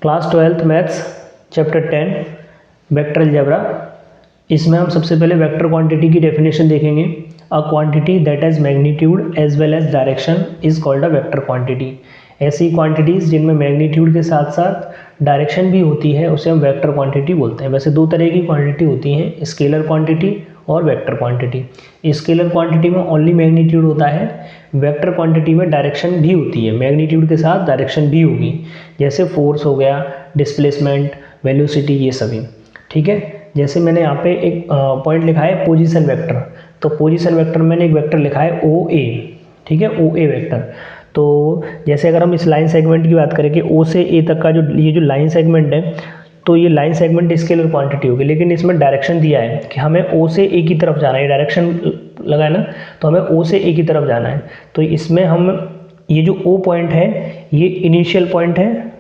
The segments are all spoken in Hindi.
Class 12th maths chapter 10 vector algebra. इसमें हम सबसे पहले वेक्टर क्वांटिटी की डेफिनेशन देखेंगे। A quantity that has magnitude as well as direction is called a vector quantity. ऐसी क्वांटिटीज़ जिनमें मैग्नीट्यूड के साथ साथ डायरेक्शन भी होती है उसे हम वेक्टर क्वांटिटी बोलते हैं। वैसे दो तरह की क्वांटिटी होती हैं, स्केलर क्वांटिटी और वेक्टर क्वांटिटी। स्केलर क्वांटिटी में ओनली मैग्नीट्यूड होता है, वेक्टर क्वांटिटी में डायरेक्शन भी होती है, मैग्नीट्यूड के साथ डायरेक्शन भी होगी, जैसे फोर्स हो गया, डिस्प्लेसमेंट, वेलोसिटी, ये सभी। ठीक है, जैसे मैंने यहाँ पे एक पॉइंट लिखा है पोजीशन वेक्टर, तो पोजीशन वेक्टर मैंने एक वेक्टर लिखा है ओ ए। ठीक है, ओ ए वेक्टर। तो जैसे अगर हम इस लाइन सेगमेंट की बात करें कि ओ से ए तक का जो ये जो लाइन सेगमेंट है, तो ये लाइन सेगमेंट स्केलर क्वांटिटी होगी, लेकिन इसमें डायरेक्शन दिया है कि हमें ओ से ए की तरफ जाना है, डायरेक्शन लगा है ना, तो हमें ओ से ए की तरफ जाना है। तो इसमें हम ये जो ओ पॉइंट है ये इनिशियल पॉइंट है,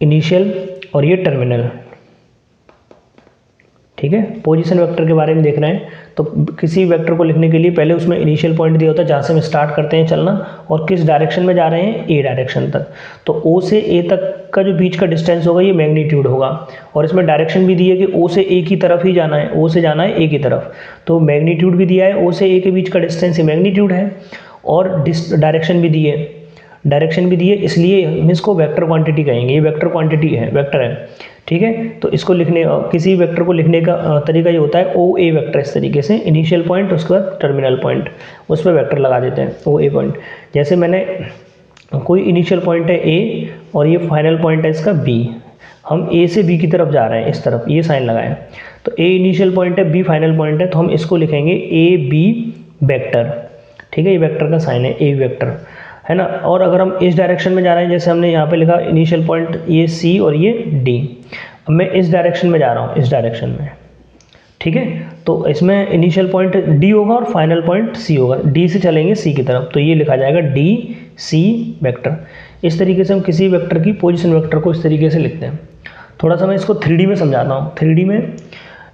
इनिशियल, और ये टर्मिनल। ठीक है, पोजीशन वेक्टर के बारे में देख रहे हैं, तो किसी वेक्टर को लिखने के लिए पहले उसमें इनिशियल पॉइंट दिया होता है जहाँ से हम स्टार्ट करते हैं चलना, और किस डायरेक्शन में जा रहे हैं, ए डायरेक्शन तक। तो ओ से ए तक का जो बीच का डिस्टेंस होगा ये मैग्नीट्यूड होगा, और इसमें डायरेक्शन भी दी है कि ओ से ए की तरफ ही जाना है, ओ से जाना है ए की तरफ। तो मैग्नीट्यूड भी दिया है, ओ से ए के बीच का डिस्टेंस ये मैग्नीट्यूड है, और डायरेक्शन भी दी है, इसलिए हम इसको वेक्टर क्वांटिटी कहेंगे। ये वेक्टर क्वांटिटी है, वेक्टर है। ठीक है, तो इसको लिखने, किसी वेक्टर को लिखने का तरीका ये होता है ओ ए वेक्टर। इस तरीके से इनिशियल पॉइंट, उसके बाद टर्मिनल पॉइंट, उस पर वेक्टर लगा देते हैं ओ ए पॉइंट। जैसे मैंने कोई इनिशियल पॉइंट है ए और ये फाइनल पॉइंट है इसका बी, हम ए से बी की तरफ जा रहे हैं, इस तरफ ये साइन लगाएं, तो ए इनिशियल पॉइंट है, बी फाइनल पॉइंट है, तो हम इसको लिखेंगे ए बी वेक्टर। ठीक है, ये वेक्टर का साइन है, ए वेक्टर, है ना। और अगर हम इस डायरेक्शन में जा रहे हैं, जैसे हमने यहाँ पे लिखा इनिशियल पॉइंट ये सी और ये डी, अब मैं इस डायरेक्शन में जा रहा हूँ, इस डायरेक्शन में। ठीक है, तो इसमें इनिशियल पॉइंट डी होगा और फाइनल पॉइंट सी होगा, डी से चलेंगे सी की तरफ, तो ये लिखा जाएगा डी सी वेक्टर। इस तरीके से हम किसी वेक्टर की पोजीशन वेक्टर को इस तरीके से लिखते हैं। थोड़ा सा मैं इसको 3D में समझाता हूँ। 3D में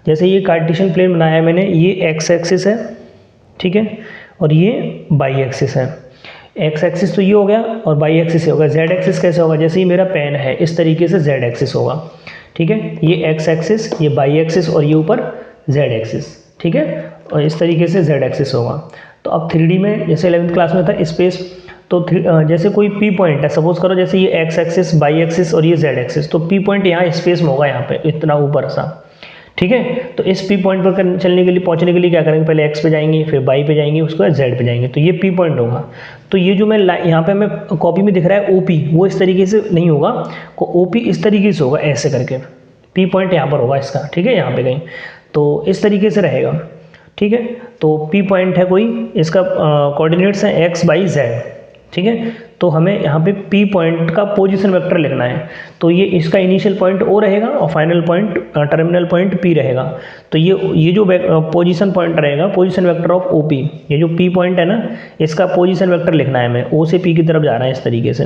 जैसे ये कार्टेशियन प्लेन बनाया है मैंने, ये एक्स एक्सिस है, ठीक है, और ये वाई एक्सिस है। एक्स एक्सिस तो ये हो गया और वाई एक्सिस ये होगा। जेड एक्सिस कैसे होगा, जैसे ये मेरा पेन है, इस तरीके से जेड एक्सिस होगा। ठीक है, ये एक्स एक्सिस, ये वाई एक्सिस, और ये ऊपर जेड एक्सिस। ठीक है, और इस तरीके से जेड एक्सिस होगा। तो अब 3D में जैसे 11th क्लास में था स्पेस, तो जैसे कोई पी पॉइंट है, सपोज करो जैसे ये एक्स एक्सिस, वाई एक्सिस और ये जेड एक्सिस, तो पी पॉइंट यहाँ स्पेस में होगा, यहाँ पे इतना ऊपर सा। ठीक है, तो इस पी पॉइंट पर चलने के लिए, पहुंचने के लिए क्या करेंगे, पहले एक्स पे जाएंगे, फिर वाई पे जाएंगे, उसके बाद जेड पे जाएंगे, तो ये पी पॉइंट होगा। तो ये जो मैं यहाँ पे हमें कॉपी में दिख रहा है ओपी, वो इस तरीके से नहीं होगा, ओपी इस तरीके से होगा, ऐसे करके पी पॉइंट यहाँ पर होगा इसका। ठीक है, यहाँ पे कहीं, तो इस तरीके से रहेगा। ठीक है, तो पी पॉइंट है कोई, इसका कोऑर्डिनेट्स हैं एक्स वाई जेड। ठीक है, तो हमें यहाँ पे पी पॉइंट का पोजीशन वेक्टर लिखना है, तो ये इसका इनिशियल पॉइंट ओ रहेगा और final point, terminal point P रहेगा। तो ये जो पोजीशन पॉइंट रहेगा, position vector of O P, ये जो पी पॉइंट है ना, इसका पोजीशन वेक्टर लिखना है हमें, ओ से पी की तरफ जा रहा है इस तरीके से।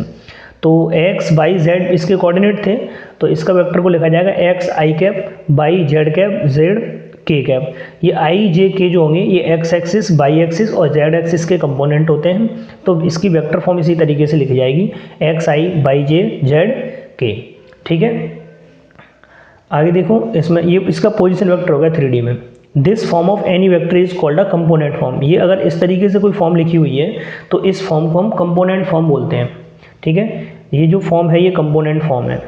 तो एक्स वाई जेड इसके कोऑर्डिनेट थे, तो इसका वेक्टर को लिखा जाएगा X I cap, Y Z cap, Z K cap. ये आई जे के जो होंगे ये एक्स एक्सिस, वाई एक्सिस और जेड एक्सिस के कंपोनेंट होते हैं, तो इसकी वेक्टर फॉर्म इसी तरीके से लिखी जाएगी, एक्स आई वाई जे जेड के। ठीक है, आगे देखो, इसमें ये इसका पोजीशन वेक्टर होगा 3D में। This form of any vector is called a component form. ये अगर इस तरीके से कोई फॉर्म लिखी हुई है तो इस फॉर्म को हम कंपोनेंट फॉर्म बोलते हैं। ठीक है, ये जो फॉर्म है ये कंपोनेंट फॉर्म है।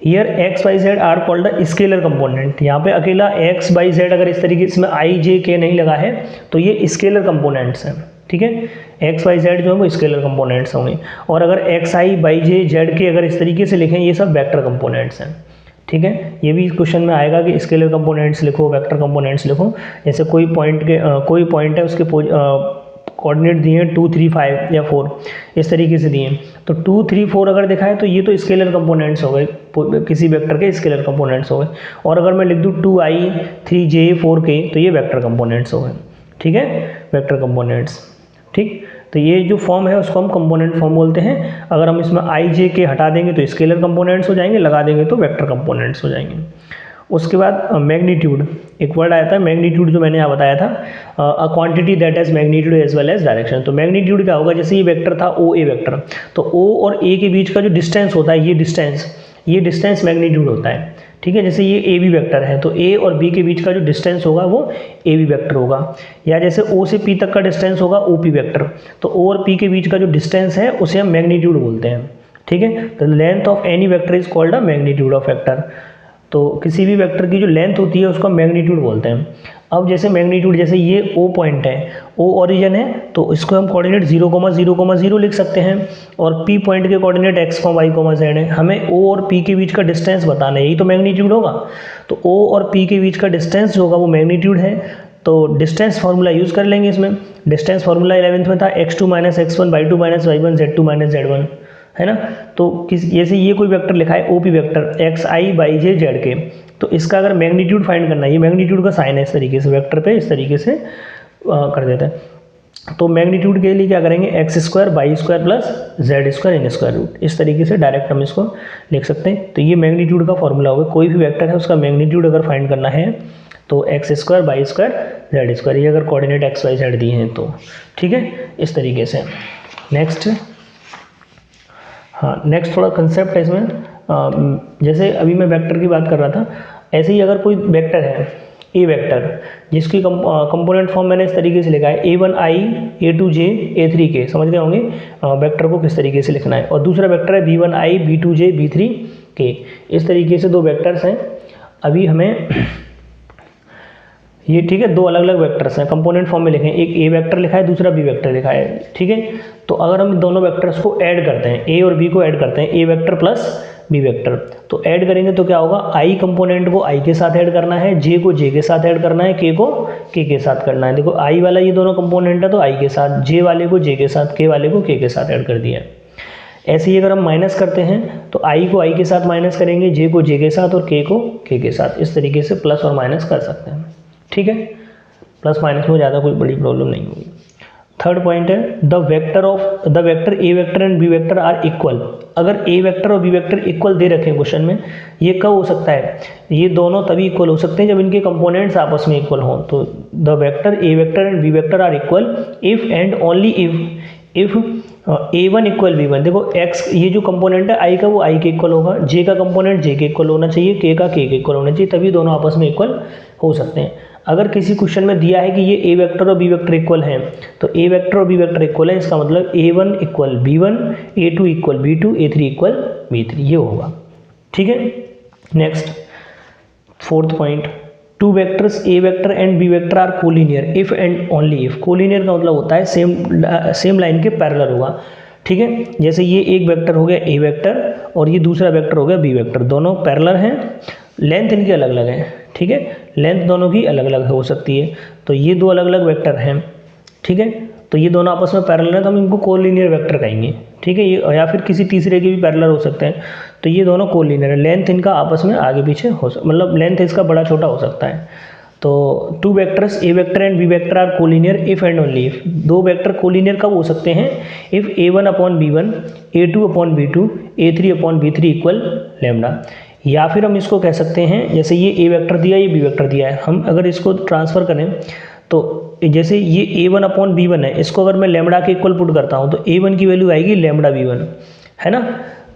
Here X Y Z are called the scalar component. यहाँ पे अकेला एक्स वाई जेड अगर इस तरीके से आई जे के नहीं लगा है तो ये स्केलर कंपोनेंट्स हैं। ठीक है, एक्स वाई जेड जो है वो स्केलर कंपोनेंट्स होंगे, और अगर एक्स आई वाई जे जेड के अगर इस तरीके से लिखें, ये सब वेक्टर कंपोनेंट्स हैं। ठीक है, ये भी क्वेश्चन में आएगा कि स्केलर कंपोनेंट्स लिखो, वेक्टर कंपोनेंट्स लिखो। जैसे कोई पॉइंट है, उसके कोऑर्डिनेट दिए हैं 2 3 5 या 4, इस तरीके से दिए हैं, तो 2 3 4 अगर देखा है तो ये तो स्केलर कंपोनेंट्स हो गए, किसी वेक्टर के स्केलर कंपोनेंट्स हो गए। और अगर मैं लिख दूँ 2i 3j 4k, तो ये वेक्टर कंपोनेंट्स हो गए। ठीक है, वेक्टर कंपोनेंट्स। ठीक, तो ये जो फॉर्म है उसको हम कंपोनेंट फॉर्म बोलते हैं। अगर हम इसमें आई जे के हटा देंगे तो स्केलर कंपोनेंट्स हो जाएंगे, लगा देंगे तो वेक्टर कंपोनेंट्स हो जाएंगे। उसके बाद मैग्नीट्यूड, एक वर्ड आया था मैग्नीट्यूड जो मैंने यहाँ बताया था, a quantity that has magnitude as well as direction. तो मैग्नीट्यूड क्या होगा, जैसे ये वेक्टर था ओ ए वेक्टर, तो ओ और ए के बीच का जो डिस्टेंस होता है, ये डिस्टेंस मैग्नीट्यूड होता है, ठीक है। जैसे ये ए बी वेक्टर है, तो ए और बी के बीच का जो डिस्टेंस होगा वो ए बी वेक्टर होगा। या जैसे ओ से पी तक का डिस्टेंस होगा ओ पी वेक्टर, तो ओ और पी के बीच का जो डिस्टेंस है उसे हम मैग्नीट्यूड बोलते हैं, ठीक है। तो length of any vector is called a magnitude of vector. तो किसी भी वेक्टर की जो लेंथ होती है उसको मैग्नीट्यूड बोलते हैं। अब जैसे मैग्नीट्यूड, जैसे ये ओ पॉइंट है, ओ ओरिजिन है, तो इसको हम कोऑर्डिनेट 0,0,0 लिख सकते हैं, और पी पॉइंट के कोऑर्डिनेट x, y, z है। हमें ओ और पी के बीच का डिस्टेंस बताना है, यही तो मैग्नीट्यूड होगा। तो ओ और पी के बीच का डिस्टेंस जो होगा वो मैग्नीट्यूड है। तो डिस्टेंस फार्मूला यूज़ कर लेंगे इसमें। डिस्टेंस फार्मूला 11th में था x2 - x1 y2 - y1 z2 - z1, है ना। तो जैसे ये कोई वेक्टर लिखा है OP vector x i y j z के, तो इसका अगर मैग्नीट्यूड फाइंड करना है, ये मैग्नीट्यूड का साइन है, इस तरीके से वेक्टर पे इस तरीके से कर देते हैं। तो मैग्नीट्यूड के लिए क्या करेंगे, x² y² plus z² in square root, इस तरीके से डायरेक्ट हम इसको लिख सकते हैं। तो ये मैग्नीट्यूड का फॉर्मूला होगा। कोई भी वेक्टर है उसका मैग्नीट्यूड अगर फाइंड करना है तो x² y² z², ये अगर कोऑर्डिनेट x y z दिए हैं तो, ठीक है, इस तरीके से। नेक्स्ट, हाँ नेक्स्ट थोड़ा कंसेप्ट है इसमें। जैसे अभी मैं वेक्टर की बात कर रहा था, ऐसे ही अगर कोई वेक्टर है ए वेक्टर, जिसकी कंपोनेंट फॉर्म मैंने इस तरीके से लिखा है a1i a2j a3k, समझ गए होंगे वेक्टर को किस तरीके से लिखना है। और दूसरा वेक्टर है b1i b2j b3k, इस तरीके से दो वेक्टर्स हैं। अभी हमें ये, ठीक है, दो अलग अलग वेक्टर्स हैं, कंपोनेंट फॉर्म में लिखे हैं, एक ए वेक्टर लिखा है, दूसरा बी वेक्टर लिखा है, ठीक है। तो अगर हम दोनों वेक्टर्स को ऐड करते हैं, ए और बी को ऐड करते हैं, ए वेक्टर प्लस बी वेक्टर, तो ऐड करेंगे तो क्या होगा, आई कंपोनेंट को आई के साथ ऐड करना है, जे को जे के साथ ऐड करना है, के को के के साथ करना है। देखो आई वाला ये दोनों कंपोनेंट है तो आई के साथ, जे वाले को जे के साथ, के वाले को के साथ ऐड कर दिया। ऐसे ही अगर हम माइनस करते हैं तो आई को आई के साथ माइनस करेंगे, जे को जे के साथ और के को के साथ, इस तरीके से प्लस और माइनस कर सकते हैं, ठीक है। प्लस माइनस में ज़्यादा कोई बड़ी प्रॉब्लम नहीं होगी। थर्ड पॉइंट है the vector A vector and B vector are equal. अगर ए वेक्टर और बी वेक्टर इक्वल दे रखे हैं क्वेश्चन में, ये कब हो सकता है, ये दोनों तभी इक्वल हो सकते हैं जब इनके कंपोनेंट्स आपस में इक्वल हों। तो the vector A vector and B vector are equal if and only if a1 equal b1। देखो x, ये जो कंपोनेंट है i का वो i के इक्वल होगा, j का कंपोनेंट j के इक्वल होना चाहिए, k का k के इक्वल होना चाहिए, तभी दोनों आपस में इक्वल हो सकते हैं। अगर किसी क्वेश्चन में दिया है कि ये a वेक्टर और b वेक्टर इक्वल हैं, तो a वेक्टर और b वेक्टर इक्वल है, इसका मतलब a1 equal b1, a2 equal b2, a3 equal b3, ये होगा, ठीक है। Next, fourth point, two vectors A vector and B vector are collinear if and only if. Collinear का मतलब होता है सेम लाइन के पैरेलल होगा, ठीक है। जैसे ये एक वेक्टर हो गया ए वेक्टर और ये दूसरा वेक्टर हो गया बी वेक्टर, दोनों पैरेलल हैं, लेंथ इनकी अलग अलग है, ठीक है, लेंथ दोनों की अलग अलग हो सकती है। तो ये दो अलग अलग वेक्टर हैं, ठीक है, तो ये दोनों आपस में पैरेलल हैं, तो हम इनको कोलिनियर वेक्टर कहेंगे, ठीक है। ये या फिर किसी तीसरे के भी पैरेलल हो सकते हैं, तो ये दोनों कोलिनियर है, लेंथ इनका आपस में आगे पीछे मतलब लेंथ इसका बड़ा छोटा हो सकता है। तो two vectors A vector and B vector are collinear if and only if. दो वेक्टर कोलिनियर कब हो सकते हैं, if a1 upon b1, a2 upon b2, a3 upon b3 equal lambda. या फिर हम इसको कह सकते हैं, जैसे ये ए वेक्टर दिया, ये बी वेक्टर दिया है, हम अगर इसको ट्रांसफर करें तो जैसे ये a1 अपॉन b1 है, इसको अगर मैं लैम्डा के इक्वल पुट करता हूँ तो a1 की वैल्यू आएगी लैम्डा b1, है ना।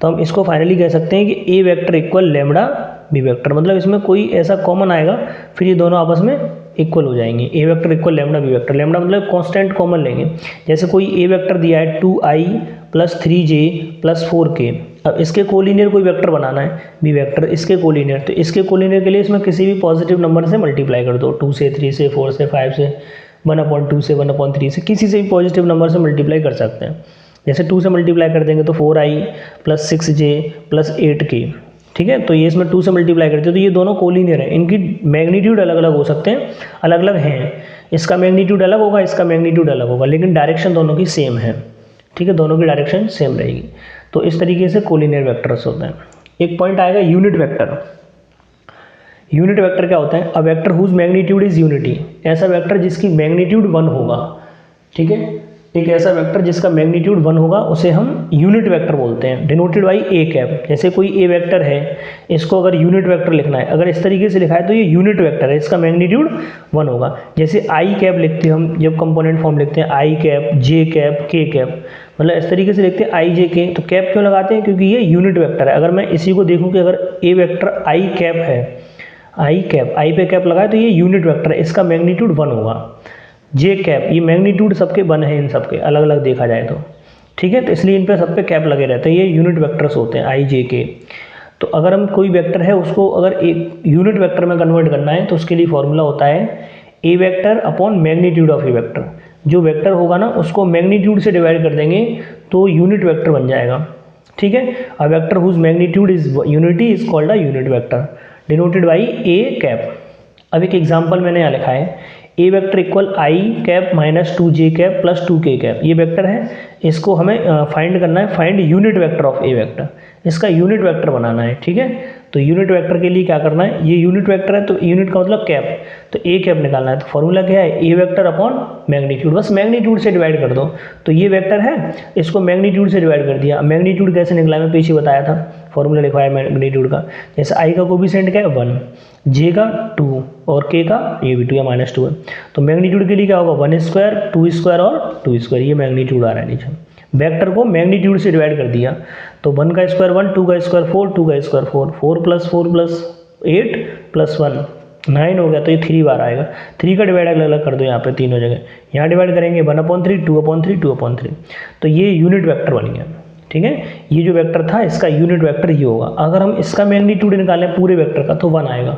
तो हम इसको फाइनली कह सकते हैं कि A vector equal lambda B vector, मतलब इसमें कोई ऐसा कॉमन आएगा, फिर ये दोनों आपस में इक्वल हो जाएंगे। A vector equal lambda B vector, lambda मतलब कांस्टेंट कॉमन लेंगे। जैसे कोई ए वेक्टर दिया है 2i plus 3j plus 4k, अब इसके कोलिनियर कोई वेक्टर बनाना है बी वेक्टर, इसके कोलिनियर, तो इसके कोलिनियर के लिए इसमें किसी भी पॉजिटिव नंबर से मल्टीप्लाई कर दो, 2 से 3 से 4 से 5 से 1/2 से 1/3 से, किसी से भी पॉजिटिव नंबर से मल्टीप्लाई कर सकते हैं। जैसे 2 से मल्टीप्लाई कर देंगे तो 4i plus 6j plus 8k, ठीक है। तो ये इसमें 2 से मल्टीप्लाई करते हैं, तो ये दोनों कोलिनियर है, इनकी मैग्नीट्यूड अलग अलग हो सकते हैं, अलग अलग हैं, इसका मैग्नीट्यूड अलग होगा, इसका मैग्नीट्यूड अलग होगा, लेकिन डायरेक्शन दोनों की सेम है, ठीक है, दोनों की डायरेक्शन सेम रहेगी। तो इस तरीके से कोलिनियर वेक्टर्स होते हैं। एक पॉइंट आएगा यूनिट वेक्टर। यूनिट वेक्टर क्या होता है, a vector whose magnitude is unity, ऐसा वेक्टर जिसकी मैग्नीट्यूड 1 होगा, ठीक है। एक ऐसा वेक्टर जिसका मैग्नीट्यूड 1 होगा उसे हम यूनिट वेक्टर बोलते हैं, डिनोटेड बाई ए कैप। जैसे कोई ए वेक्टर है, इसको अगर यूनिट वेक्टर लिखना है, अगर इस तरीके से लिखा है तो ये यूनिट वेक्टर है, इसका मैग्नीट्यूड 1 होगा। जैसे आई कैप लिखते हैं हम, जब कंपोनेंट फॉर्म लिखते हैं आई कैप, जे कैप, के कैप, मतलब इस तरीके से लिखते हैं आई जे के। तो कैप क्यों लगाते हैं? क्योंकि ये यूनिट वेक्टर है। अगर मैं इसी को देखूँ कि अगर ए वेक्टर आई कैप है, आई कैप, आई पे कैप लगाए तो ये यूनिट वेक्टर है, इसका मैग्नीट्यूड 1 होगा। जे कैप, ये मैग्नीट्यूड सबके 1 है, इन सबके अलग अलग देखा जाए तो, ठीक है। तो इसलिए इन पे सब पे कैप लगे रहते हैं, ये यूनिट वेक्टर्स होते हैं आई जे के। तो अगर हम कोई वेक्टर है उसको अगर एक यूनिट वेक्टर में कन्वर्ट करना है तो उसके लिए फॉर्मूला होता है A vector upon magnitude of A vector. जो वेक्टर होगा ना उसको मैग्नीट्यूड से डिवाइड कर देंगे तो यूनिट वेक्टर बन जाएगा, ठीक है। A vector whose magnitude is unity is called a unit vector, denoted by A cap. अब एक एग्जांपल मैंने यहाँ लिखा है, A vector equal I cap minus 2 J cap plus 2 K cap. ये वेक्टर है, इसको हमें फाइंड करना है, find unit vector of A vector, इसका यूनिट वेक्टर बनाना है, ठीक है। तो यूनिट वेक्टर के लिए क्या करना है, ये यूनिट वेक्टर है तो यूनिट का मतलब कैप, तो ए कैप निकालना है। तो फॉर्मूला क्या है, ए वेक्टर अपॉन मैग्नीट्यूड, बस मैग्नीट्यूड से डिवाइड कर दो। तो ये वेक्टर है, इसको मैग्नीट्यूड से डिवाइड कर दिया। मैग्नीट्यूड कैसे निकला मैं पीछे बताया था, फॉर्मूला लिखवाया मैग्नीट्यूड का। जैसे आई का कोफिशिएंट क्या है 1, जे का 2 और के का ये भी 2 या -2 है। तो मैग्नीट्यूड के लिए क्या होगा 1 स्क्वायर, 2 स्क्वायर और 2 स्क्वायर, ये मैग्नीट्यूड आ रहा है नीचे। वेक्टर को मैग्नीट्यूड से डिवाइड कर दिया तो 1 का स्क्वायर 1, 2 का स्क्वायर 4, 2 का स्क्वायर 4, 4 + 4 + 8 + 1 9 हो गया। तो ये 3 बार आएगा। 3 का डिवाइड अलग अलग कर दो यहाँ पे तीनों जगह, यहाँ डिवाइड करेंगे 1/3, 2/3, 2/3। तो ये यूनिट वेक्टर बन गया, ठीक है। ये जो वेक्टर था इसका यूनिट वेक्टर ये होगा। अगर हम इसका मैग्नीट्यूड निकालें पूरे वेक्टर का तो 1 आएगा,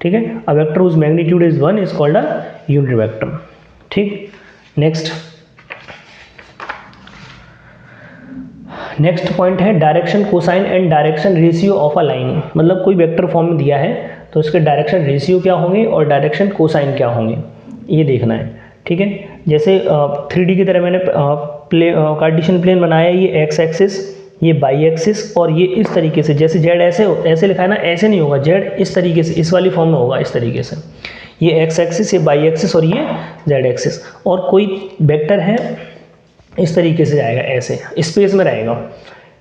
ठीक है। A vector whose magnitude is 1 is called a unit vector, ठीक। नेक्स्ट पॉइंट है direction cosine and direction ratio of a line. मतलब कोई वेक्टर फॉर्म में दिया है तो उसके डायरेक्शन रेशियो क्या होंगे और डायरेक्शन कोसाइन क्या होंगे ये देखना है, ठीक है। जैसे 3D की तरह मैंने कार्टेशियन प्लेन बनाया, ये एक्स एक्सिस, ये बाई एक्सिस और ये इस तरीके से, जैसे जेड ऐसे लिखा है ना, ऐसे नहीं होगा, जेड इस तरीके से इस वाली फॉर्म में होगा, इस तरीके से। ये एक्स एक्सिस, ये बाई एक्सिस और ये जेड एक्सिस। और कोई वेक्टर है इस तरीके से जाएगा, ऐसे स्पेस में रहेगा,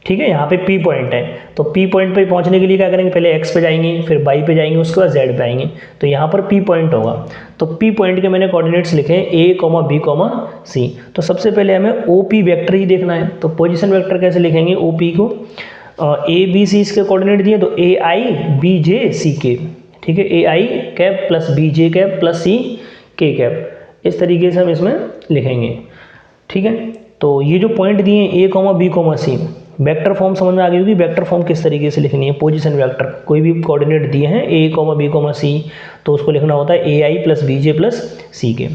ठीक है। यहाँ पे P पॉइंट है तो P पॉइंट पे पहुँचने के लिए क्या करेंगे, पहले X पे जाएंगे, फिर बाई पे जाएंगे, उसके बाद Z पे आएंगे। तो यहाँ पर P पॉइंट होगा। तो P पॉइंट के मैंने कोऑर्डिनेट्स लिखे हैं A, B, C। तो सबसे पहले हमें OP वेक्टर ही देखना है। तो पोजीशन वेक्टर कैसे लिखेंगे OP को, A, B, C इसके कोऑर्डिनेट दिए तो AI, BJ, CK, ठीक है। AI cap plus BJ cap plus CK cap, इस तरीके से हम इसमें लिखेंगे, ठीक है। तो ये जो पॉइंट दिए हैं A, B, C, vector form समझ में आ गई होगी। वेक्टर फॉर्म किस तरीके से लिखनी है, पोजीशन वेक्टर, कोई भी कोऑर्डिनेट दिए हैं A, B, C तो उसको लिखना होता है AI plus BJ plus CK।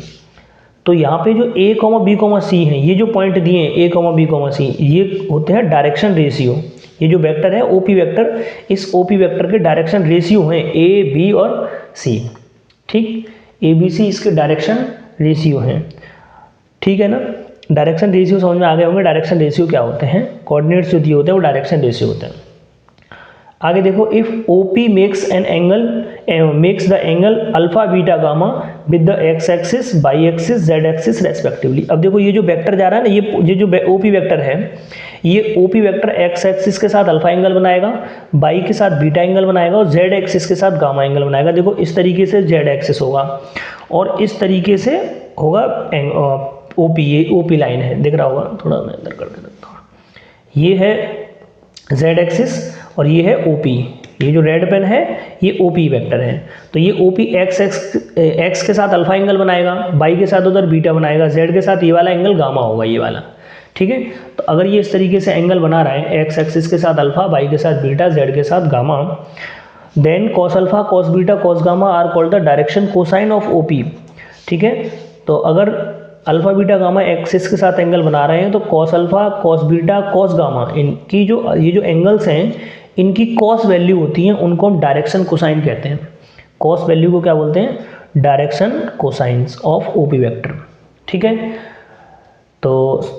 तो यहाँ पे जो A, B, C हैं, ये जो पॉइंट दिए हैं A, B, C, ये होते हैं डायरेक्शन रेशियो। ये जो वेक्टर है OP वेक्टर, इस OP वेक्टर के डायरेक्शन रेशियो हैं A, B और C, ठीक। ABC इसके डायरेक्शन रेशियो हैं, ठीक है ना। डायरेक्शन रेशियो समझ में आ गए होंगे। डायरेक्शन रेशियो क्या होते हैं, कोऑर्डिनेट्स जो दिए होते हैं वो डायरेक्शन रेशियो होते हैं। आगे देखो, if OP makes the angle alpha beta gamma with the x axis, Y axis, Z axis respectively. अब देखो ये जो वेक्टर जा रहा है ना, ये जो OP वेक्टर है, ये OP वेक्टर एक्स एक्सिस के साथ अल्फा एंगल बनाएगा, बाई के साथ बीटा एंगल बनाएगा और जेड एक्सिस के साथ गामा एंगल बनाएगा। देखो इस तरीके से जेड एक्सिस होगा और इस तरीके से होगा OP, ये OP लाइन है, दिख रहा होगा, थोड़ा मैं अंदर करके रखता हूँ। ये है Z एक्सिस और ये है OP, ये जो रेड पेन है ये OP वेक्टर है। तो ये OP एक्स के साथ अल्फा एंगल बनाएगा, बाई के साथ उधर बीटा बनाएगा, Z के साथ ये वाला एंगल गामा होगा, ये वाला, ठीक है। तो अगर ये इस तरीके से एंगल बना रहा है, एक्स एक्सिस के साथ अल्फा, बाई के साथ बीटा, Z के साथ gamma, then cos alpha, cos beta, cos gamma are called the direction cosine of OP, ठीक है। तो अगर अल्फा बीटा गामा एक्सिस के साथ एंगल बना रहे हैं तो cos alpha, cos beta, cos gamma, इनकी जो ये जो एंगल्स हैं इनकी कॉस वैल्यू होती हैं, उनको हम डायरेक्शन कोसाइन कहते हैं। कॉस वैल्यू को क्या बोलते हैं, direction cosines of OP vector, ठीक है। तो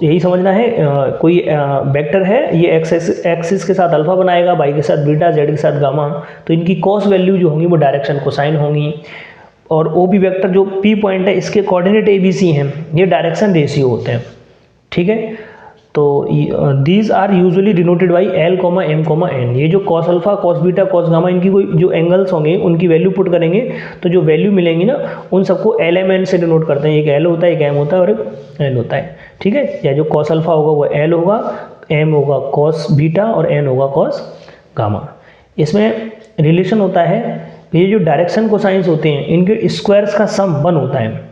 यही समझना है, कोई वेक्टर है ये एक्सिस के साथ अल्फा बनाएगा, बाई के साथ बीटा, जेड के साथ गामा, तो इनकी कॉस वैल्यू जो होंगी वो डायरेक्शन कोसाइन होंगी। और OP वेक्टर जो P पॉइंट है इसके कोऑर्डिनेट ABC हैं, ये डायरेक्शन रेशियो होते हैं, ठीक है। तो these are usually denoted by L comma M comma N. ये जो cos alpha cos beta cos gamma इनकी कोई जो एंगल्स होंगे उनकी वैल्यू पुट करेंगे तो जो वैल्यू मिलेंगी ना उन सबको एल एम एन से डिनोट करते हैं। एक एल होता है, एक एम होता है और एक एन होता है, ठीक है। या जो कॉस अल्फा होगा वो एल होगा, एम होगा कॉस बीटा और एन होगा कॉस गामा। इसमें रिलेशन होता है, ये जो डायरेक्शन कोसाइंस होते हैं इनके स्क्वायर्स का सम 1 होता है।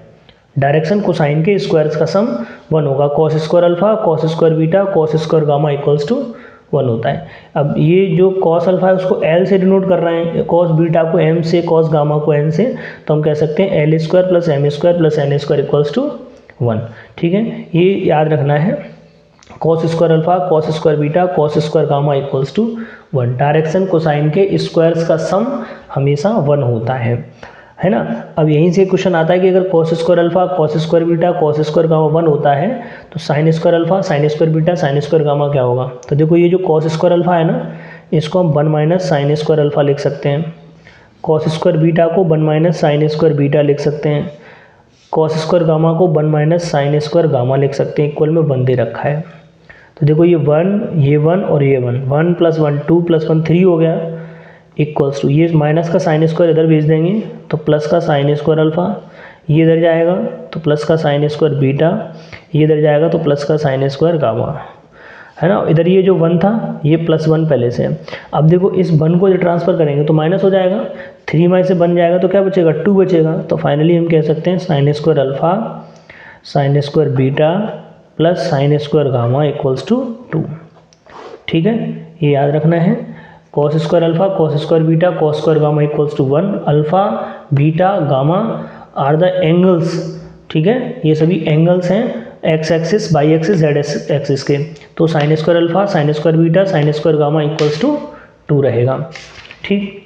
डायरेक्शन कोसाइन के स्क्वायर्स का सम 1 होगा। Cos square alpha cos square beta cos square gamma equals to 1 होता है। अब ये जो कॉस अल्फा है उसको एल से डिनोट कर रहे हैं, कॉस बीटा को एम से, कॉस गामा को एन से, तो हम कह सकते हैं L square plus M square plus N square equals to 1, ठीक है। ये याद रखना है, cos square alpha cos square beta cos square gamma equals to 1। Direction cosine के स्क्वायर्स का सम हमेशा 1 होता है ना। अब यहीं से क्वेश्चन आता है कि अगर cos square alpha cos square beta cos square gamma 1 होता है तो sine square alpha sine square beta sine square gamma क्या होगा। तो देखो ये जो कॉस स्क्वायर अल्फा है ना इसको हम 1 माइनस साइन स्क्वायर अल्फा लिख सकते हैं। कॉस स्क्वायर बीटा को 1 माइनस साइन स्क्वायर बीटा लिख सकते हैं। कॉस स्क्वायर गामा को 1 माइनस साइन स्क्वायर गामा लिख सकते हैं। इक्वल में 1 दे रखा है। तो देखो ये 1 और ये 1 प्लस 1 2 प्लस 1 3 हो गया इक्वल्स टू, ये माइनस का साइन स्क्वायर इधर भेज देंगे तो प्लस का साइन स्क्वायर अल्फा, ये इधर जाएगा तो प्लस का साइन स्क्वायर बीटा, ये इधर जाएगा तो प्लस का साइन स्क्वायर गामा, है ना। इधर ये जो 1 था ये प्लस 1 पहले से है। अब देखो इस 1 को जो ट्रांसफर करेंगे तो माइनस हो जाएगा, 3 माइनस से बन जाएगा तो क्या बचेगा 2 बचेगा। तो फाइनली हम कह सकते हैं sine square alpha sine square beta plus sine square gamma equals to 2, ठीक है। ये याद रखना है, cos square alpha cos square beta cos square gamma equals to 1। Alpha beta gamma are the angles, ठीक है। ये सभी एंगल्स हैं X axis Y axis Z axis के। तो sine square alpha sine square beta sine square gamma equals to 2 रहेगा, ठीक।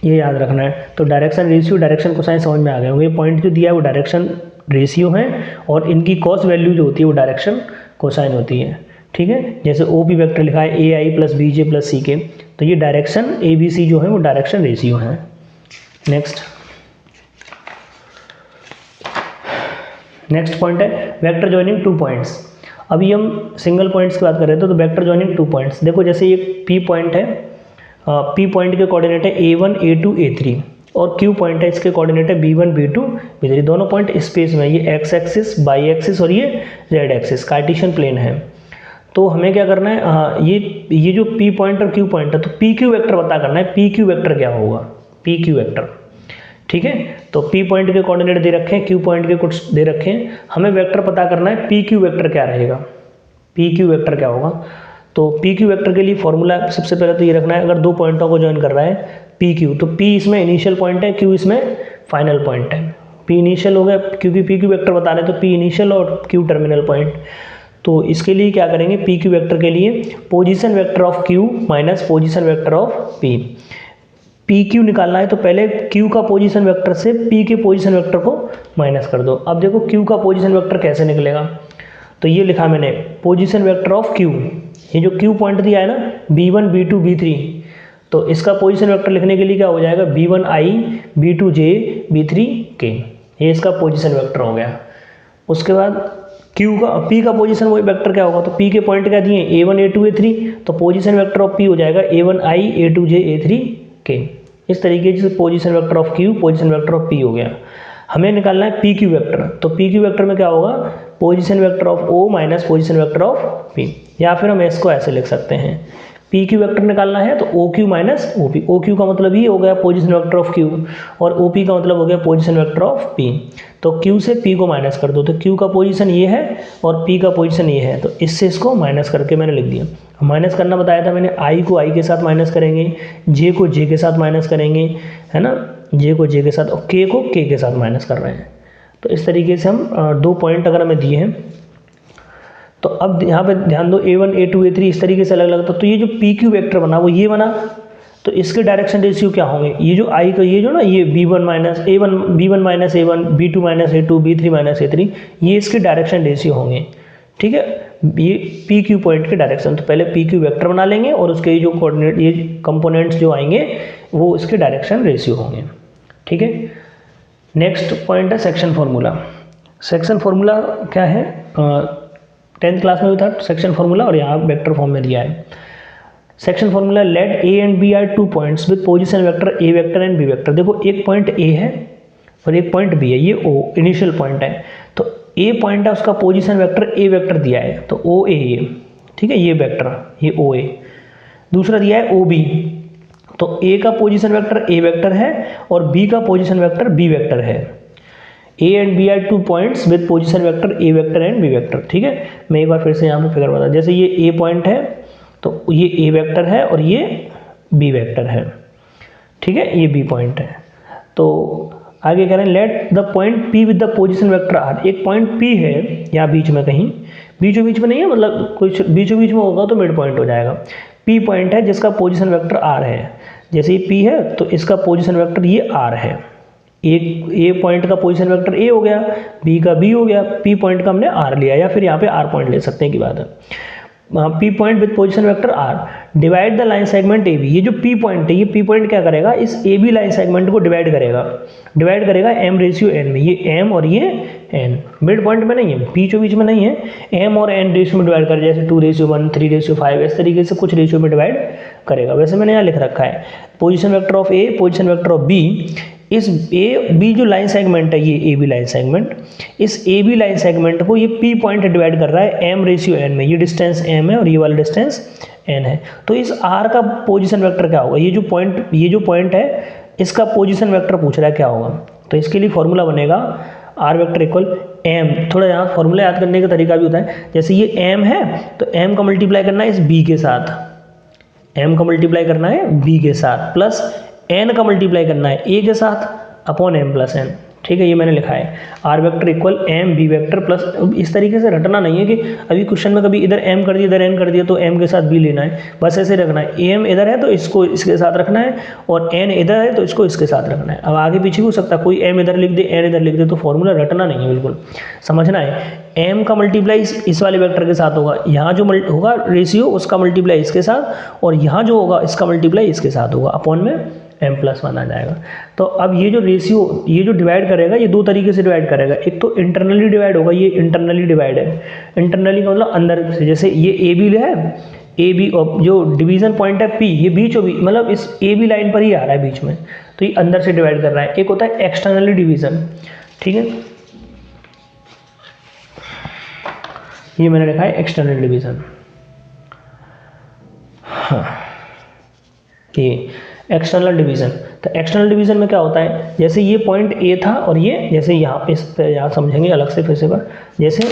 ये याद रखना है। तो डायरेक्शन रेशियो डायरेक्शन कोसाइन समझ में आ गए होंगे। पॉइंट जो दिया है वो डायरेक्शन रेशियो है और इनकी कॉस वैल्यू जो होती है वो डायरेक्शन कोसाइन होती है, ठीक है। जैसे ओ पी वेक्टर लिखा है ए आई प्लस बी जे प्लस सी के, तो ये डायरेक्शन ए बी सी जो है वो डायरेक्शन रेशियो है। नेक्स्ट पॉइंट है वेक्टर जॉइनिंग 2 पॉइंट्स। अभी हम सिंगल पॉइंट्स की बात कर रहे थे तो वेक्टर जॉइनिंग 2 पॉइंट्स। देखो जैसे ये पी पॉइंट है, पी पॉइंट के कोऑर्डिनेट है a1 a2 a3 और Q पॉइंट है इसके कोऑर्डिनेट है b1 b2 b3। दोनों पॉइंट स्पेस में, ये x एक्सिस बाई एक्सिस और ये z एक्सिस कार्टेशियन प्लेन है। तो हमें क्या करना है, ये जो P पॉइंट और Q पॉइंट है तो PQ वेक्टर पता करना है। PQ वेक्टर क्या होगा, PQ वेक्टर, ठीक है। तो P पॉइंट के कोऑर्डिनेट दे रखे हैं, Q पॉइंट के कुछ दे रखे हैं, हमें वेक्टर पता करना है PQ वेक्टर क्या रहेगा, PQ वेक्टर क्या होगा। तो PQ वेक्टर के लिए फॉर्मूला सबसे पहले तो ये रखना है, अगर 2 पॉइंटों को ज्वाइन कर रहा है PQ तो P इसमें इनिशियल पॉइंट है, Q इसमें फाइनल पॉइंट है। P इनिशियल हो गया क्योंकि PQ वेक्टर बता रहे हैं तो P इनिशियल और Q टर्मिनल पॉइंट। तो इसके लिए क्या करेंगे, PQ वेक्टर के लिए position vector of Q minus position vector of P। PQ निकालना है तो पहले Q का पोजीशन वेक्टर से P के पोजीशन वेक्टर को माइनस कर दो। अब देखो Q का पोजीशन वेक्टर कैसे निकलेगा, तो ये लिखा मैंने पोजीशन वेक्टर ऑफ Q, ये जो Q पॉइंट दिया है ना b1 b2 b3, तो इसका पोजीशन वेक्टर लिखने के लिए क्या हो जाएगा b1i b2j b3k, ये इसका पोजीशन वेक्टर हो गया। उसके बाद P का पोजीशन वही वेक्टर क्या होगा, तो P के पॉइंट क्या दिए a1 a2 a3, तो पोजीशन वेक्टर ऑफ P हो जाएगा a1i a2j a3k। इस तरीके से position vector of Q position vector of P हो गया। हमें निकालना है PQ वेक्टर, तो PQ वेक्टर में क्या होगा position vector of O minus position vector of P, या फिर हम इसको ऐसे लिख सकते हैं PQ वेक्टर निकालना है तो OQ माइनस OP। OQ का मतलब ये हो गया पोजीशन वेक्टर ऑफ Q और OP का मतलब हो गया पोजीशन वेक्टर ऑफ P। तो Q से P को माइनस कर दो, तो Q का पोजीशन ये है और P का पोजीशन ये है, तो इससे इसको माइनस करके मैंने लिख दिया। माइनस करना बताया था मैंने, I को I के साथ माइनस करेंगे, J को J के साथ माइनस करेंगे, है ना, J को J के साथ और K को K के साथ माइनस कर रहे हैं। तो इस तरीके से हम 2 पॉइंट अगर हमें दिए हैं तो अब यहाँ पे ध्यान दो a1 a2 a3 इस तरीके से अलग अलग था। तो ये जो PQ वेक्टर बना वो ये बना, तो इसके डायरेक्शन रेशियो क्या होंगे, ये जो I का ये जो ना ये b1 minus a1 b1 minus a1 b2 minus a2 b3 minus a3, ये इसके डायरेक्शन रेशियो होंगे, ठीक है। ये PQ पॉइंट के डायरेक्शन, तो पहले PQ वेक्टर बना लेंगे और उसके जो कोऑर्डिनेट ये कंपोनेंट्स जो आएंगे वो इसके डायरेक्शन रेशियो होंगे, ठीक है। नेक्स्ट पॉइंट है सेक्शन फार्मूला। सेक्शन फार्मूला क्या है, 10th क्लास में भी था सेक्शन फार्मूला और यहाँ वेक्टर फॉर्म में दिया है। Section formula let A and B are 2 points with position vector A vector and B vector. देखो एक पॉइंट ए है और एक पॉइंट बी है, ये ओ इनिशियल पॉइंट है। तो ए पॉइंट है, उसका पोजीशन वेक्टर ए वेक्टर दिया है, तो ओ ए ये, ठीक है, ये वेक्टर ये ओ ए। दूसरा दिया है ओ बी, तो ए का पोजीशन वेक्टर ए वेक्टर है और बी का पोजीशन वेक्टर बी वेक्टर है। A and B are 2 points with position vector A vector and B vector, ठीक है। मैं एक बार फिर से यहाँ पे फिगर बता, जैसे ये ए पॉइंट है तो ये ए वेक्टर है और ये बी वेक्टर है, ठीक है, ये बी पॉइंट है। तो आगे कह रहे हैं let the point P with the position vector R. एक पॉइंट पी है यहाँ बीच में, कहीं बीचों बीच में नहीं है, मतलब कुछ बीचों बीच में होगा तो मिड पॉइंट हो जाएगा। पी पॉइंट है जिसका पोजीशन वेक्टर आर है, जैसे ये पी है तो इसका पोजीशन वेक्टर ये आर है। एक ए पॉइंट का पोजीशन वेक्टर ए हो गया, बी का बी हो गया, पी पॉइंट का हमने आर लिया, या फिर यहाँ पे आर पॉइंट ले सकते हैं की बात है। P point with position vector R divide the line segment A B. ये जो पी पॉइंट है, ये पी पॉइंट क्या करेगा, इस ए बी लाइन सेगमेंट को डिवाइड करेगा एम रेशियो एन में। ये एम और ये एन मिड पॉइंट में नहीं है, बीचों बीच में नहीं है, एम और एन रेशियो में डिवाइड करेगा, जैसे 2:1, 3:5, इस तरीके से कुछ रेशियो में डिवाइड करेगा। वैसे मैंने यहाँ लिख रखा है position vector of A, position vector of B. इस ए बी जो लाइन सेगमेंट है, ये ए बी लाइन सेगमेंट, इस ए बी लाइन सेगमेंट को ये पी पॉइंट डिवाइड कर रहा है एम रेशियो एन में। ये डिस्टेंस एम है और ये वाला डिस्टेंस एन है। तो इस आर का पोजीशन वेक्टर क्या होगा, ये जो पॉइंट है इसका पोजीशन वेक्टर पूछ रहा है क्या होगा। तो इसके लिए फॉर्मूला बनेगा आर वेक्टर इक्वल एम। थोड़ा यहाँ फॉर्मूला याद करने का तरीका भी होता है, जैसे ये एम है तो एम का मल्टीप्लाई करना है इस बी के साथ, एम का मल्टीप्लाई करना है बी के साथ, प्लस एन का मल्टीप्लाई करना है ए के साथ अपॉन एम प्लस एन, ठीक है। ये मैंने लिखा है R vector equal M B vector plus. इस तरीके से रटना नहीं है कि अभी क्वेश्चन में कभी इधर एम कर दिया इधर एन कर दिया तो एम के साथ बी लेना है, बस ऐसे रखना है। एम इधर है तो इसको इसके साथ रखना है और एन इधर है तो इसको इसके साथ रखना है। अब आगे पीछे हो सकता है कोई एम इधर लिख दे एन इधर लिख दे, तो फॉर्मूला रटना नहीं है, बिल्कुल समझना है। एम का मल्टीप्लाई इस वाले वेक्टर के साथ होगा, यहाँ जो होगा रेशियो उसका मल्टीप्लाई इसके साथ, और यहाँ जो होगा इसका मल्टीप्लाई इसके साथ होगा, अपॉन में m+1 आ जाएगा। तो अब ये जो रेशियो, ये जो डिवाइड करेगा, ये दो तरीके से डिवाइड करेगा। एक तो इंटरनली डिवाइड होगा, ये इंटरनली डिवाइड है। इंटरनली का मतलब अंदर से, जैसे ये ए बी है, ए बी जो डिवीजन पॉइंट है पी, ये बीचों बीच मतलब इस ए बी लाइन पर ही आ रहा है बीच में, तो ये अंदर से डिवाइड कर रहा है। एक होता है एक्सटर्नली डिवीजन, ठीक है, ये मैंने लिखा है एक्सटर्नल डिवीजन। हाँ, ये एक्सटर्नल डिवीजन। तो एक्सटर्नल डिवीजन में क्या होता है, जैसे ये पॉइंट ए था और ये जैसे यहाँ इस पे यहाँ समझेंगे अलग से फिर से बार, जैसे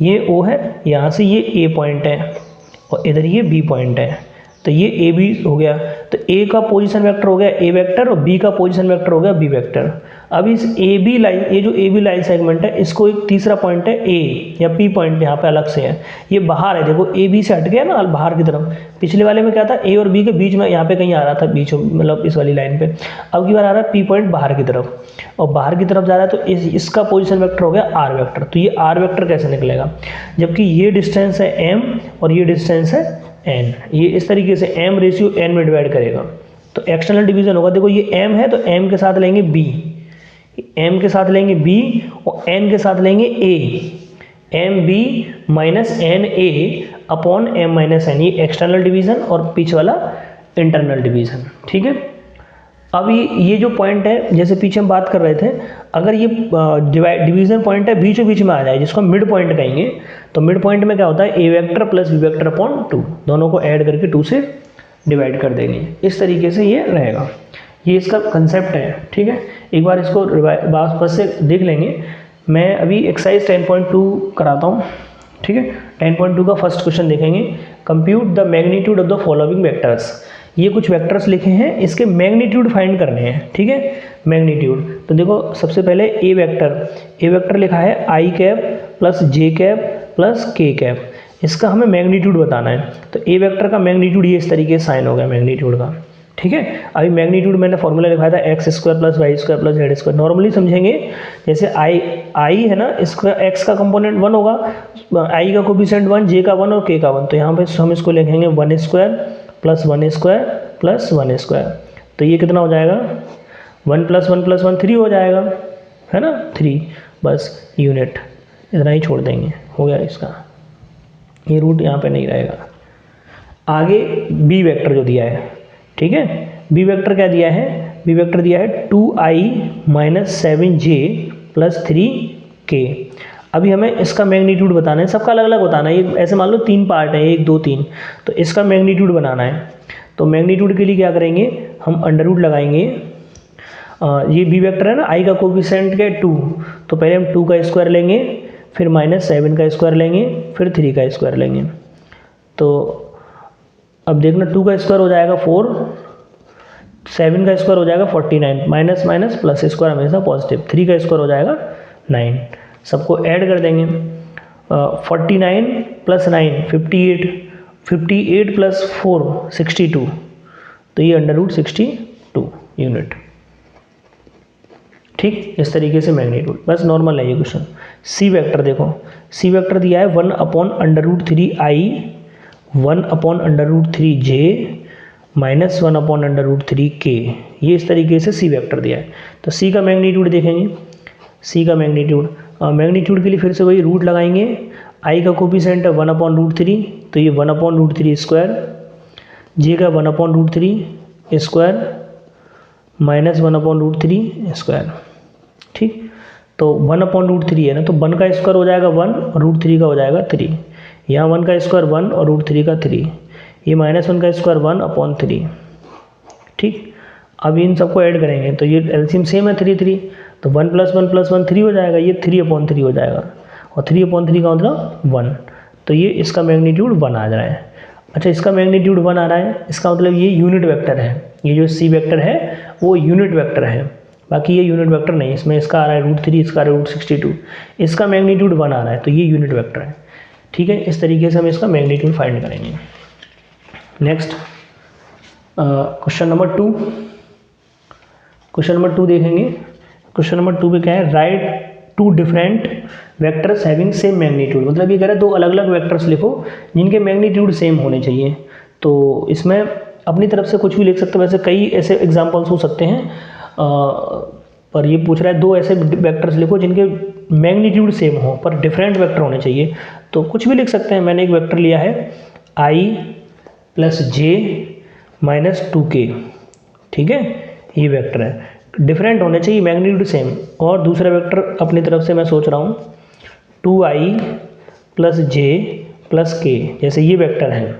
ये ओ है, यहाँ से ये ए पॉइंट है और इधर ये बी पॉइंट है, तो ये ए बी हो गया। तो ए का पोजीशन वेक्टर हो गया ए वेक्टर और बी का पोजीशन वेक्टर हो गया बी वेक्टर। अब इस ए बी लाइन, ये जो ए बी लाइन सेगमेंट है, इसको एक तीसरा पॉइंट है ए या पी पॉइंट यहाँ पे अलग से है, ये बाहर है, देखो ए बी से हट गया ना बाहर की तरफ। पिछले वाले में क्या था, ए और बी के बीच में यहाँ पे कहीं आ रहा था, बीच मतलब इस वाली लाइन पे। अब की बार आ रहा है पी पॉइंट बाहर की तरफ, और बाहर की तरफ जा रहा है तो इसका पोजीशन वेक्टर हो गया आर वेक्टर। तो ये आर वेक्टर कैसे निकलेगा, जबकि ये डिस्टेंस है एम और ये डिस्टेंस है एन, ये इस तरीके से एम रेशियो एन में डिवाइड करेगा। तो एक्सटर्नल डिवीजन होगा, देखो ये एम है तो एम के साथ लेंगे बी, एम के साथ लेंगे बी और एन के साथ लेंगे A, M B minus N A upon M minus N, ये एक्सटर्नल डिवीजन और पीछे वाला इंटरनल डिवीजन, ठीक है। अब ये जो पॉइंट है, जैसे पीछे हम बात कर रहे थे, अगर ये डिवीजन पॉइंट है बीचों बीच में आ जाए, जिसको हम मिड पॉइंट कहेंगे, तो मिड पॉइंट में क्या होता है, A vector plus B vector upon 2, दोनों को ऐड करके 2 से डिवाइड कर देंगे। इस तरीके से ये रहेगा, ये इसका कंसेप्ट है, ठीक है। एक बार इसको वापस से देख लेंगे। मैं अभी एक्सरसाइज 10.2 कराता हूँ, ठीक है। 10.2 का फर्स्ट क्वेश्चन देखेंगे, compute the magnitude of the following vectors. ये कुछ वेक्टर्स लिखे हैं, इसके मैग्नीट्यूड फाइंड करने हैं, ठीक है। मैग्नीट्यूड, तो देखो सबसे पहले ए वेक्टर लिखा है आई कैप प्लस जे कैप प्लस के कैप, इसका हमें मैग्नीट्यूड बताना है। तो ए वेक्टर का मैग्नीट्यूड ये इस तरीके से साइन हो गया मैग्नीट्यूड का, ठीक है। अभी मैग्नीट्यूड मैंने फॉर्मूला लिखाया था x² plus y² plus z²। Normally समझेंगे, जैसे आई है ना, इसका x का कंपोनेंट 1 होगा, i का कोफिशिएंट 1, j का 1 और k का 1, तो यहाँ पे हम इसको लिखेंगे 1² प्लस 1² प्लस 1²। तो ये कितना हो जाएगा, 1 + 1 + 1 3 हो जाएगा, है ना, 3, बस यूनिट इतना ही छोड़ देंगे, हो गया इसका, ये रूट यहाँ पे नहीं रहेगा। आगे बी वेक्टर जो दिया है, ठीक है, बी वेक्टर क्या दिया है, बी वेक्टर दिया है 2i minus 7j plus 3k। अभी हमें इसका मैग्नीट्यूड बताना है, सबका अलग अलग बताना है, ये ऐसे मान लो 3 पार्ट है, 1 2 3, तो इसका मैग्नीट्यूड बनाना है। तो मैग्नीट्यूड के लिए क्या करेंगे, हम अंडर रूट लगाएंगे। ये बी वेक्टर है ना, आई का कोफिशिएंट क्या है 2, तो पहले हम 2 का स्क्वायर लेंगे, फिर माइनस 7 का स्क्वायर लेंगे, फिर 3 का स्क्वायर लेंगे। तो अब देखना 2 का स्क्वायर हो जाएगा 4, 7 का स्क्वायर हो जाएगा 49, माइनस माइनस प्लस स्क्वायर हमेशा पॉजिटिव, 3 का स्क्वायर हो जाएगा 9, सबको ऐड कर देंगे। 49 प्लस 9 58, 58 प्लस 4 62, तो ये अंडर रूट 62 यूनिट। ठीक, इस तरीके से मैग्नीट्यूड, बस नॉर्मल है ये क्वेश्चन। सी वेक्टर देखो, सी वेक्टर दिया है 1 upon under root 3i, 1 upon under root 3j minus 1 upon under root 3k, ये इस तरीके से सी वेक्टर दिया है। तो सी का मैग्नीट्यूड देखेंगे, सी का मैग्नीट्यूड, मैग्नीट्यूड के लिए फिर से वही रूट लगाएंगे। आई का कोफिशिएंट है 1 अपॉन रूट 3, तो ये 1 अपॉन रूट 3 स्क्वायर, जे का 1 upon root 3 square minus 1 upon root 3 square. ठीक, तो 1 अपॉन रूट 3 है ना, तो 1 का स्क्वायर हो जाएगा 1 और रूट 3 का हो जाएगा 3, यहाँ 1 का स्क्वायर 1 और रूट 3 का 3, ये माइनस 1 का स्क्वायर 1 अपॉन 3। ठीक, अब इन सबको ऐड करेंगे तो ये एलसीएम सेम है 3 3, तो 1 प्लस 1 प्लस 1 3 हो जाएगा, ये 3 अपॉन 3 हो जाएगा, और 3 अपॉन 3 का मतलब 1, तो ये इसका मैग्नीट्यूड 1 आ रहा है। अच्छा, इसका मैग्नीट्यूड 1 आ रहा है, इसका मतलब ये यूनिट वेक्टर है, ये जो सी वेक्टर है वो यूनिट वेक्टर है, बाकी ये यूनिट वेक्टर नहीं, इसमें इसका आ रहा है रूट 3, इसका आ रहा है रूट 62, इसका मैग्नीट्यूड 1 आ रहा है, तो ये यूनिट वेक्टर है। ठीक है, इस तरीके से हम इसका मैग्नीट्यूड फाइंड करेंगे। Next question number 2, question number 2 देखेंगे। क्वेश्चन नंबर 2 पे क्या है, right 2 different vectors having same magnitude, मतलब ये कह रहा है 2 अलग अलग वेक्टर्स लिखो जिनके मैग्नीट्यूड सेम होने चाहिए। तो इसमें अपनी तरफ से कुछ भी लिख सकते हो, वैसे कई ऐसे एग्जांपल्स हो सकते हैं, पर ये पूछ रहा है 2 ऐसे वेक्टर्स लिखो जिनके मैग्नीट्यूड सेम हो पर डिफरेंट वेक्टर होने चाहिए। तो कुछ भी लिख सकते हैं, मैंने एक वेक्टर लिया है i plus J minus 2k, ठीक है, ये वेक्टर है, डिफरेंट होने चाहिए, मैग्नीट्यूड सेम। और दूसरा वेक्टर अपनी तरफ से मैं सोच रहा हूँ 2i प्लस जे प्लस के, जैसे ये वेक्टर हैं,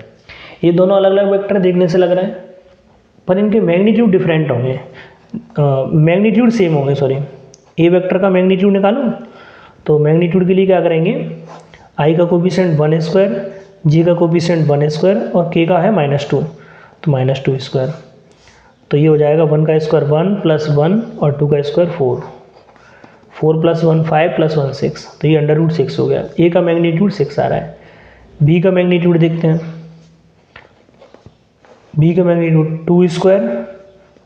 ये दोनों अलग अलग वेक्टर देखने से लग रहा है पर इनके मैग्नीट्यूड डिफरेंट होंगे, मैग्नीट्यूड सेम होंगे, सॉरी। ए वेक्टर का मैग्नीट्यूड निकालूं तो मैग्नीट्यूड के लिए क्या करेंगे, आई का कोफिशिएंट 1 स्क्वायर, जी का कोफिशिएंट 1 स्क्वायर और के का है -2, तो -2 स्क्वायर, तो ये हो जाएगा 1 का स्क्वायर 1 प्लस 1 और 2 का स्क्वायर 4, 4 प्लस 1 5 प्लस 1 6, तो ये अंडर रूट 6 हो गया। ए का मैग्नीट्यूड 6 आ रहा है। बी का मैग्नीट्यूड देखते हैं, बी का मैग्नीट्यूड 2 स्क्वायर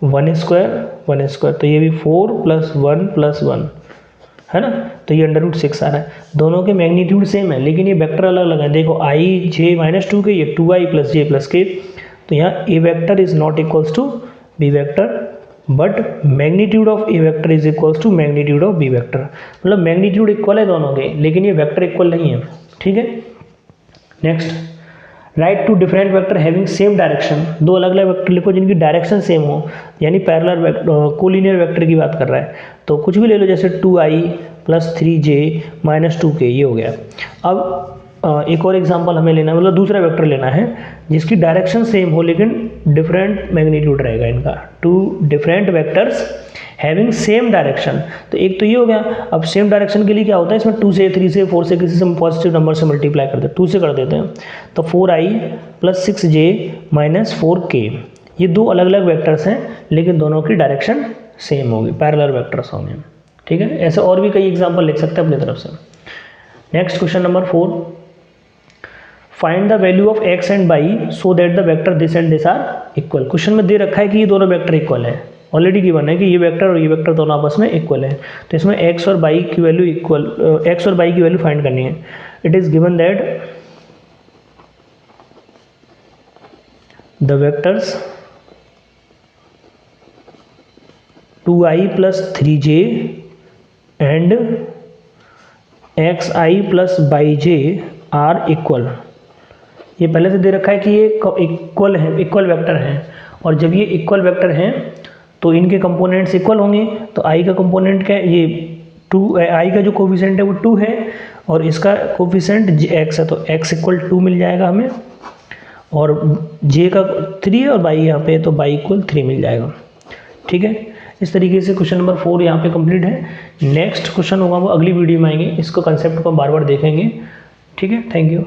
1 स्क्वायर 1 स्क्वायर, तो ये भी 4 प्लस 1 प्लस 1 है ना, तो ये अंडर रूट 6 आ रहा है। दोनों के मैग्नीट्यूड सेम है लेकिन ये वेक्टर अलग अलग है। देखो आई जे माइनस 2 के, ये 2i प्लस जे प्लस के, तो यहाँ A vector is not equals to B vector but magnitude of A vector is equals to magnitude of B vector, मतलब मैग्नीट्यूड इक्वल है दोनों के लेकिन ये वेक्टर इक्वल नहीं है। ठीक है, next, right 2 different vector having same direction, 2 अलग अलग वेक्टर लिखो जिनकी डायरेक्शन सेम हो, यानी पैरेलल कोलिनियर वेक्टर की बात कर रहा है। तो कुछ भी ले लो, जैसे 2i plus 3j minus 2k, ये हो गया। अब एक और एग्जांपल हमें लेना है, मतलब दूसरा वेक्टर लेना है जिसकी डायरेक्शन सेम हो लेकिन डिफरेंट मैग्नीट्यूड रहेगा इनका। 2 different vectors having same direction, तो एक तो ये हो गया। अब सेम डायरेक्शन के लिए क्या होता है, इसमें 2 से 3 से 4 से किसी से पॉजिटिव नंबर से मल्टीप्लाई कर देते हैं, 2 से कर देते हैं, तो 4i plus 6j minus 4k, ये 2 अलग अलग वेक्टर्स हैं लेकिन दोनों की डायरेक्शन सेम होगी, पैरेलल वेक्टर्स होंगे। ठीक है, ऐसे और भी कई एग्जाम्पल लिख सकते हैं अपनी तरफ से। Next question number 4, find the value of x and y so that the vector this and this are equal. Question में दे रखा है कि ये दोनों वेक्टर इक्वल है, ऑलरेडी गिवन है कि ये वेक्टर और ये वेक्टर दोनों आपस में इक्वल है, तो इसमें x और y की वैल्यू इक्वल, x और y की वैल्यू फाइंड करनी है। It is given that the vectors 2i plus 3j and x I plus by J are equal, ये पहले से दे रखा है कि ये इक्वल है, इक्वल वेक्टर हैं, और जब ये इक्वल वेक्टर हैं तो इनके कंपोनेंट्स इक्वल होंगे। तो आई का कंपोनेंट क्या है, ये 2, आई का जो कोफिशिएंट है वो 2 है और इसका कोफिशिएंट x है, तो x इक्वल 2 मिल जाएगा हमें, और j का 3 है और बाई यहाँ पे है तो बाई इक्वल 3 मिल जाएगा। ठीक है, इस तरीके से क्वेश्चन नंबर 4 यहाँ पे कंप्लीट है। नेक्स्ट क्वेश्चन होगा वो अगली वीडियो में आएंगे, इसको कंसेप्ट को बार बार देखेंगे। ठीक है, थैंक यू।